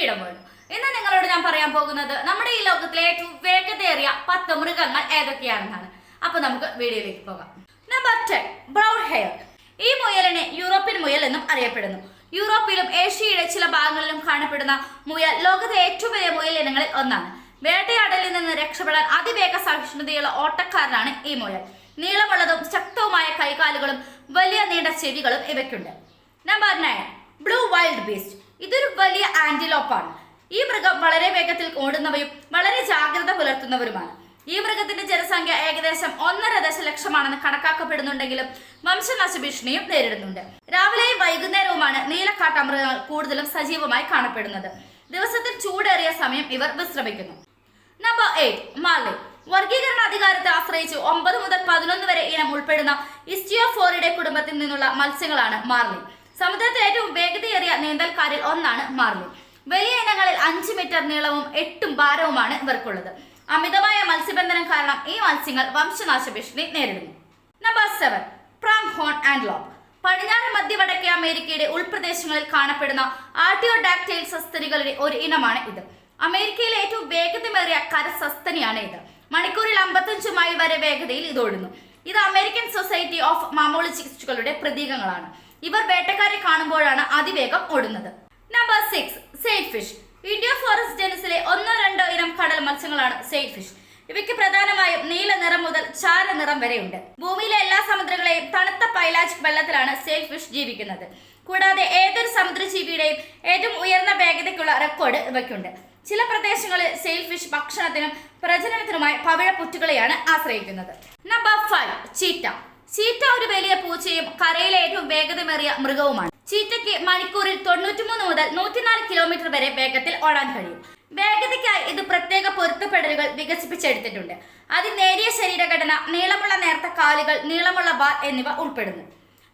Freedom world. ഇന്ന് നിങ്ങളോട് ഞാൻ പറയാൻ പോകുന്നത് നമ്മുടെ ഈ ലോകത്തിലെ ഏറ്റവും വേഗതയേറിയ 10 മൃഗങ്ങൾ ഏതൊക്കെയാണെന്നാണ്. അപ്പൊ നമുക്ക് വീഡിയോയിലേക്ക് പോകാം. Number 10, brown hair. ഈ മുയലിനെ യൂറോപ്യൻ മുയൽ എന്നും അറിയപ്പെടുന്നു. യൂറോപ്പിലും ഏഷ്യയുടെ ചില ഭാഗങ്ങളിലും കാണപ്പെടുന്ന മുയൽ ലോകത്തെ ഏറ്റവും വലിയ മുയൽ ഇനങ്ങളിൽ ഒന്നാണ്. വേട്ടയാടലിൽ നിന്ന് രക്ഷപ്പെടാൻ അതിവേഗ സഹിഷ്ണുതയുള്ള ഓട്ടക്കാരനാണ് ഈ മുയൽ. നീളമുള്ളതും ശക്തവുമായ കൈകാലുകളും വലിയ നീണ്ട ചെവികളും ഇവയ്ക്കുണ്ട്. Number 9, blue wildebeest. ഇതൊരു വലിയ ആന്റിലോപ്പാണ്. ഈ മൃഗം വളരെ വേഗത്തിൽ ഓടുന്നവയും വളരെ ജാഗ്രത പുലർത്തുന്നവരുമാണ്. ഈ മൃഗത്തിന്റെ ജനസംഖ്യ ഏകദേശം 1.5 ദശലക്ഷമാണെന്ന് കണക്കാക്കപ്പെടുന്നുണ്ടെങ്കിലും വംശനാശ ഭീഷണിയും നേരിടുന്നുണ്ട്. രാവിലെയും വൈകുന്നേരവുമാണ് നീലക്കാട്ടാമൃഗങ്ങൾ കൂടുതലും സജീവമായി കാണപ്പെടുന്നത്. ദിവസത്തിൽ ചൂടേറിയ സമയം ഇവർ വിശ്രമിക്കുന്നു. Number 8, Marley. വർഗീകരണ അധികാരത്തെ ആശ്രയിച്ച് 9 മുതൽ 11 വരെ ഇനം ഉൾപ്പെടുന്ന ഇസ്റ്റിയോഫോറിഡെ കുടുംബത്തിൽ നിന്നുള്ള മത്സ്യങ്ങളാണ് മാർലി. സമുദ്രത്തിൽ ഏറ്റവും വേഗതയേറിയ നീന്തൽക്കാരിൽ ഒന്നാണ് മാർലി. വലിയ ഇനങ്ങളിൽ 5 മീറ്റർ നീളവും 8 ഭാരവുമാണ് ഇവർക്കുള്ളത്. അമിതമായ മത്സ്യബന്ധനം കാരണം ഈ മത്സ്യങ്ങൾ വംശനാശ ഭീഷണി നേരിടുന്നു. Number 7, prank horn antelope. പടിഞ്ഞാറ് മധ്യവടക്കേ അമേരിക്കയുടെ ഉൾപ്രദേശങ്ങളിൽ കാണപ്പെടുന്ന ആർട്ടിയോഡാക്ടൈൽ സസ്തനികളുടെ ഒരു ഇനമാണ് ഇത്. അമേരിക്കയിലെ ഏറ്റവും വേഗതമേറിയ കരസസ്തനിയാണ് ഇത്. മണിക്കൂറിൽ 55 മൈൽ വരെ വേഗതയിൽ ഇത് ഓടുന്നു. ഇത് അമേരിക്കൻ സൊസൈറ്റി ഓഫ് മാമോളജിസ്റ്റുകളുടെ പ്രതീകങ്ങളാണ്. ഇവർ വേട്ടക്കാരെ കാണുമ്പോഴാണ് അതിവേഗം ഓടുന്നത്. Number 6, sailfish. ഇഡിയോഫോറസ് ജനുസിലെ 1-2 ഇനം കടൽ മത്സ്യങ്ങളാണ് സെയിൽ ഫിഷ്. ഇവയ്ക്ക് പ്രധാനമായും നീല നിറം മുതൽ ചാര നിറം വരെയുണ്ട്. ഭൂമിയിലെ എല്ലാ സമുദ്രങ്ങളെയും തണുത്ത പൈലാജിക് വെള്ളത്തിലാണ് സെയിൽ ഫിഷ് ജീവിക്കുന്നത്. കൂടാതെ ഏതൊരു സമുദ്രജീവിയുടെയും ഏറ്റവും ഉയർന്ന വേഗതയ്ക്കുള്ള റെക്കോർഡ് ഇവയ്ക്കുണ്ട്. ചില പ്രദേശങ്ങളിൽ സെയിൽ ഫിഷ് ഭക്ഷണത്തിനും പ്രജനനത്തിനുമായി പവിഴപ്പുറ്റുകളെയാണ് ആശ്രയിക്കുന്നത്. Number 5, cheetah. ചീറ്റ ഒരു വലിയ പൂച്ചയും കരയിലെ ഏറ്റവും വേഗതമേറിയ മൃഗവുമാണ്. ചീറ്റയ്ക്ക് മണിക്കൂറിൽ 93 മുതൽ 104 കിലോമീറ്റർ വരെ വേഗത്തിൽ ഓടാൻ കഴിയും. വേഗതയ്ക്കായി ഇത് പ്രത്യേക പൊരുത്തപ്പെടലുകൾ വികസിപ്പിച്ചെടുത്തിട്ടുണ്ട്. അതിൽ നേരിയ ശരീരഘടന, നീളമുള്ള നേർത്ത കാലുകൾ, നീളമുള്ള വാൽ എന്നിവ ഉൾപ്പെടുന്നു.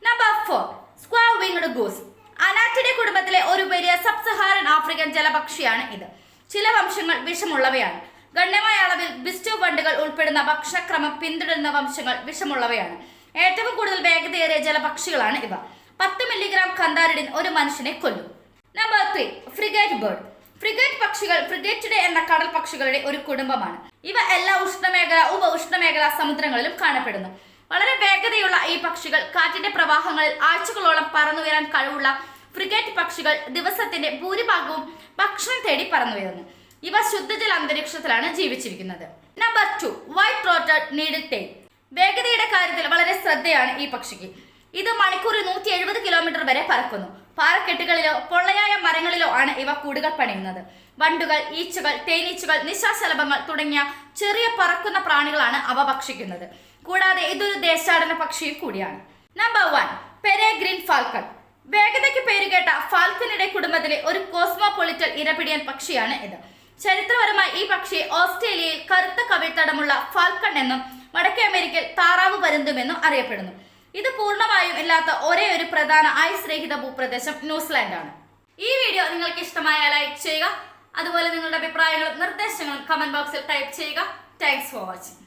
നമ്പർ 4, സ്ക്വാ വിങ്ഡ് ഗൂസ്. അനാറ്റിഡെ കുടുംബത്തിലെ ഒരു വലിയ സബ് സഹാറൻ ആഫ്രിക്കൻ ജലപക്ഷിയാണ് ഇത്. ചില വംശങ്ങൾ വിഷമുള്ളവയാണ്. ഗണ്യമായ അളവിൽ ബിസ്റ്റോ വണ്ടുകൾ ഉൾപ്പെടുന്ന ഭക്ഷണക്രമം പിന്തുടരുന്ന വംശങ്ങൾ വിഷമുള്ളവയാണ്. ഏറ്റവും കൂടുതൽ വേഗതയേറിയ ജലപക്ഷികളാണ് ഇവ. 10 മില്ലിഗ്രാം കന്താരിഡിൻ ഒരു മനുഷ്യനെ കൊല്ലും. Number 3, frigate bird. ഫ്രിഗേറ്റ് പക്ഷികൾ ഫ്രിഗേറ്റിഡെ എന്ന കടൽ പക്ഷികളുടെ ഒരു കുടുംബമാണ്. ഇവ എല്ലാ ഉഷ്ണമേഖല, ഉപ ഉഷ്ണമേഖലാ സമുദ്രങ്ങളിലും കാണപ്പെടുന്നു. വളരെ വേഗതയുള്ള ഈ പക്ഷികൾ കാറ്റിന്റെ പ്രവാഹങ്ങളിൽ ആഴ്ചകളോളം പറന്നുയരാൻ കഴിവുള്ള ഫ്രിഗേറ്റ് പക്ഷികൾ ദിവസത്തിന്റെ ഭൂരിഭാഗവും ഭക്ഷണം തേടി പറന്നുയരുന്നു. ഇവ ശുദ്ധജല അന്തരീക്ഷത്തിലാണ് ജീവിച്ചിരിക്കുന്നത്. Number 2, white throated needletail. വേഗതയുടെ കാര്യത്തിൽ വളരെ ശ്രദ്ധയാണ് ഈ പക്ഷിക്ക്. ഇത് മണിക്കൂറിൽ 170 കിലോമീറ്റർ വരെ പറക്കുന്നു. പാറക്കെട്ടുകളിലോ പൊള്ളയായ മരങ്ങളിലോ ആണ് ഇവ കൂടുകൾ പണിയുന്നത്. വണ്ടുകൾ, ഈച്ചകൾ, തേനീച്ചകൾ, നിശാശലഭങ്ങൾ തുടങ്ങിയ ചെറിയ പറക്കുന്ന പ്രാണികളാണ് അവ ഭക്ഷിക്കുന്നത്. കൂടാതെ ഇതൊരു ദേശാടന പക്ഷിയും കൂടിയാണ്. Number 1, പെരേഗ്രീൻ falcon. വേഗതയ്ക്ക് പേരുകേട്ട ഫാൽക്കണിഡെ കുടുംബത്തിലെ ഒരു കോസ്മോപൊളിറ്റൽ ഇരപിടിയൻ പക്ഷിയാണ് ഇത്. ചരിത്രപരമായി ഈ പക്ഷിയെ ഓസ്ട്രേലിയയിൽ കറുത്ത കവിൾത്തടമുള്ള ഫാൽക്കൺ എന്നും വടക്കേ അമേരിക്കയിൽ താറാവ് പരുന്തുമെന്നും അറിയപ്പെടുന്നു. ഇത് പൂർണ്ണമായും ഇല്ലാത്ത ഒരേ ഒരു പ്രധാന ഐസ് രഹിത ഭൂപ്രദേശം ന്യൂസിലാൻഡ് ആണ്. ഈ വീഡിയോ നിങ്ങൾക്ക് ഇഷ്ടമായ ലൈക്ക് ചെയ്യുക. അതുപോലെ നിങ്ങളുടെ അഭിപ്രായങ്ങളും നിർദ്ദേശങ്ങളും കമന്റ് ബോക്സിൽ ടൈപ്പ് ചെയ്യുക. Thanks for watching.